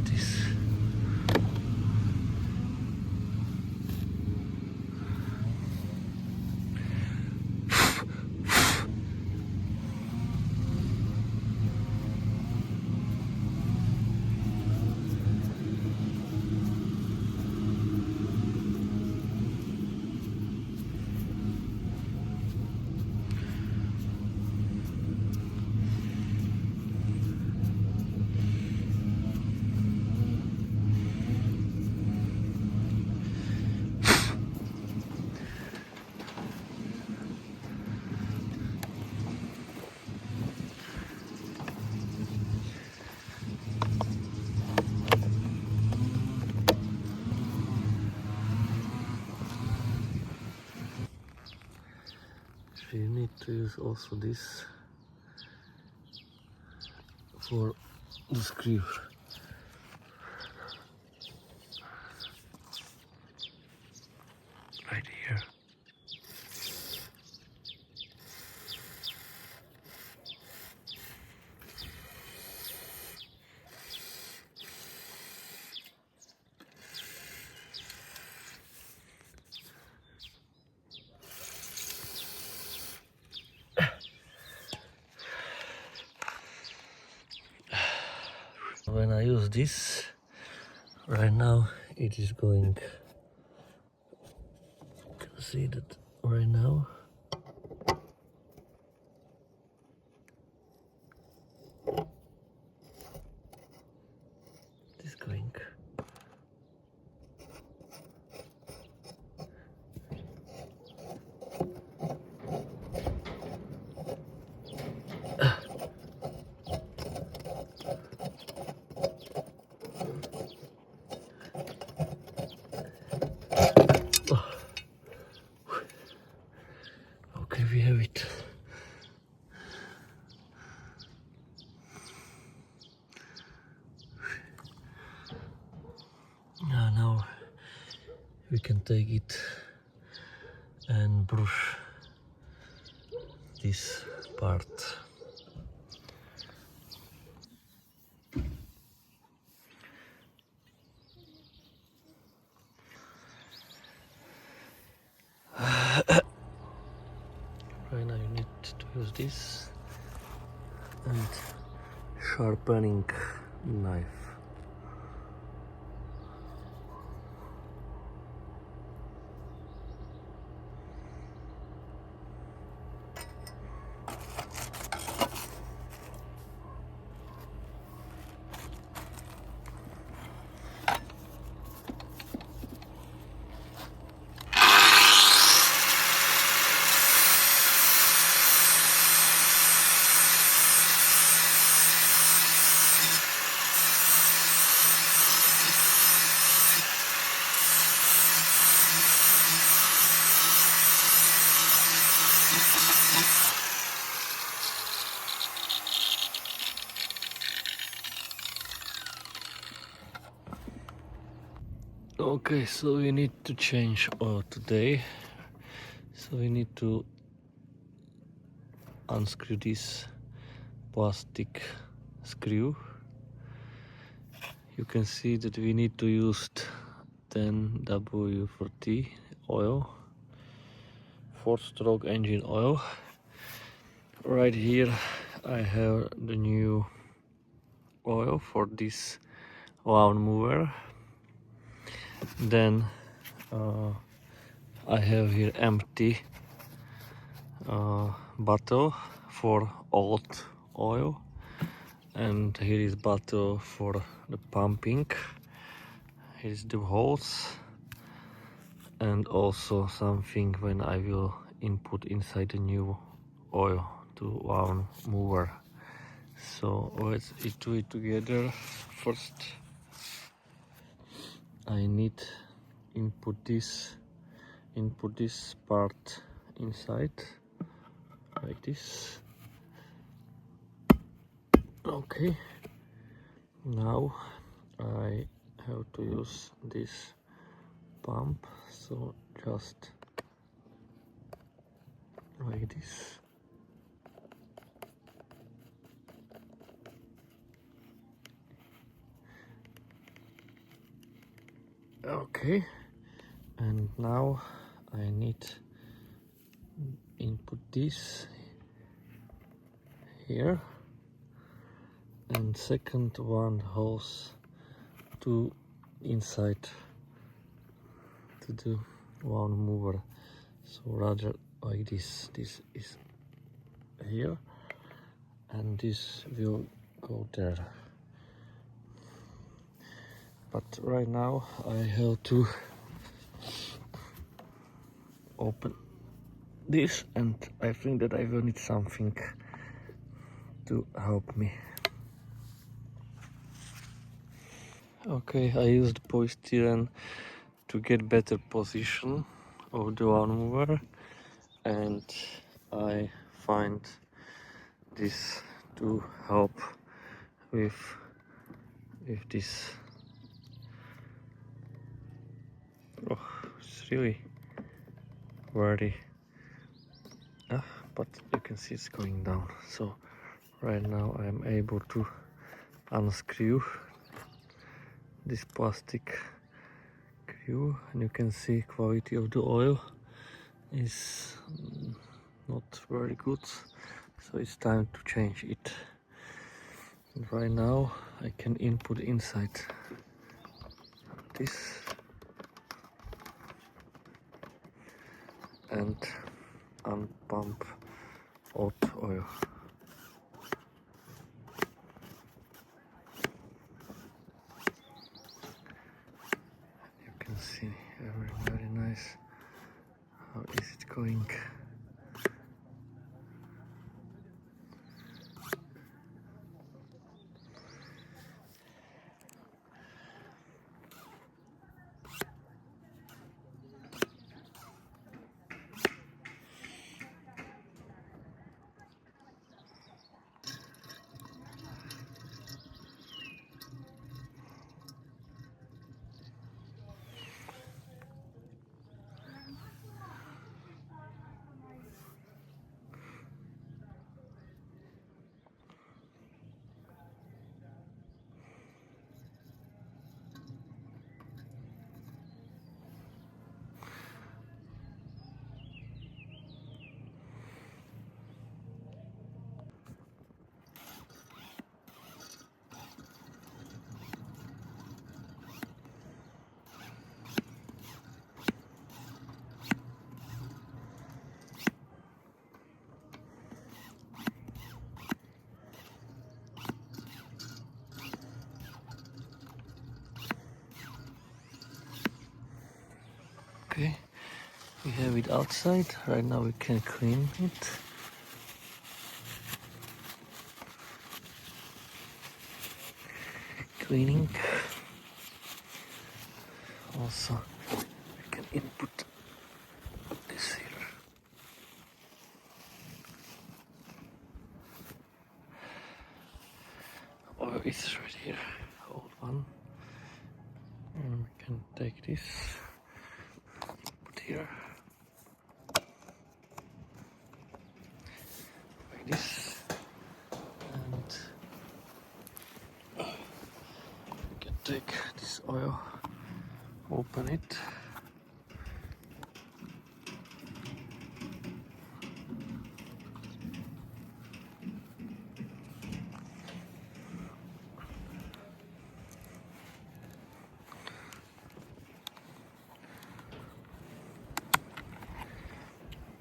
this. You need to use also this for the screw. Right here. When I use this, right now it is going, you can see that right now. It is going. Okay, we have it. Now we can take it and brush this part. Right now you need to use this and sharpening knife. Okay, so we need to change oil today. So we need to unscrew this plastic screw. You can see that we need to use 10W40 oil, 4-stroke engine oil. Right here I have the new oil for this lawnmower. Then I have here empty bottle for old oil, and here is bottle for the pumping. Here's the holes, and also something when I will input inside the new oil to lawnmower. So let's do it together. First I need input this part inside like this. Okay, now I have to use this pump, so just like this. Okay, and now I need input this here, and second one hose to inside to the lawnmower. So rather like this is here, and this will go there. But right now I have to open this, and I think that I will need something to help me. Okay, I used polystyrene to get better position of the lawnmower, and I find this to help with this. Oh, it's really very but you can see it's going down. So right now I'm able to unscrew this plastic screw, and you can see quality of the oil is not very good, so it's time to change it. And right now I can input inside this and unpump hot oil. You can see very nice. How is it going? Okay, we have it outside. Right now we can clean it. Cleaning. Also, we can input this here. Oil is right here. Old one. And we can take this. Put here. Like this. And we can take this oil. Open it.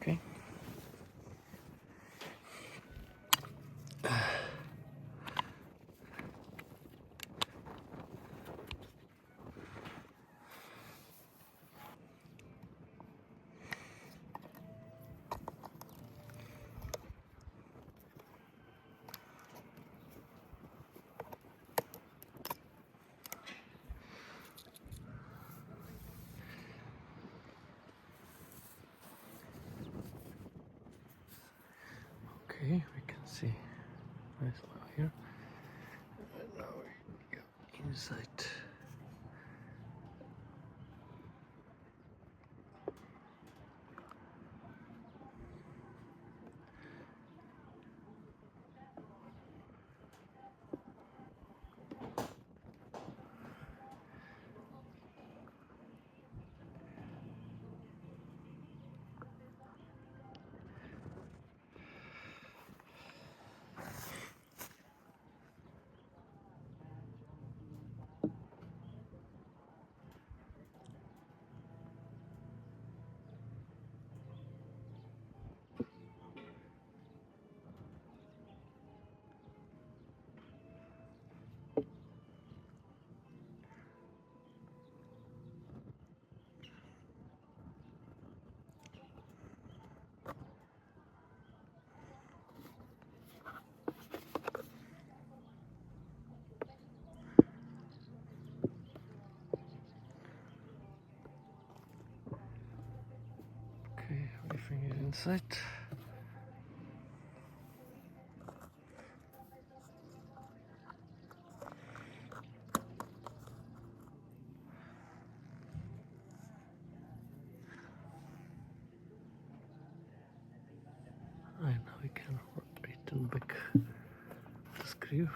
Okay. Okay, we can see nice oil here. And now we go inside. inside. And now we can return back the screw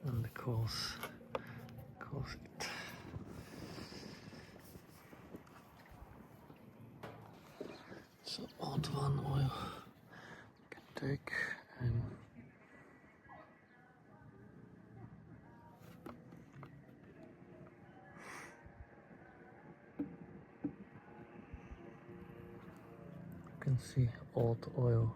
and the close it. So odd one oil can take and you can see old oil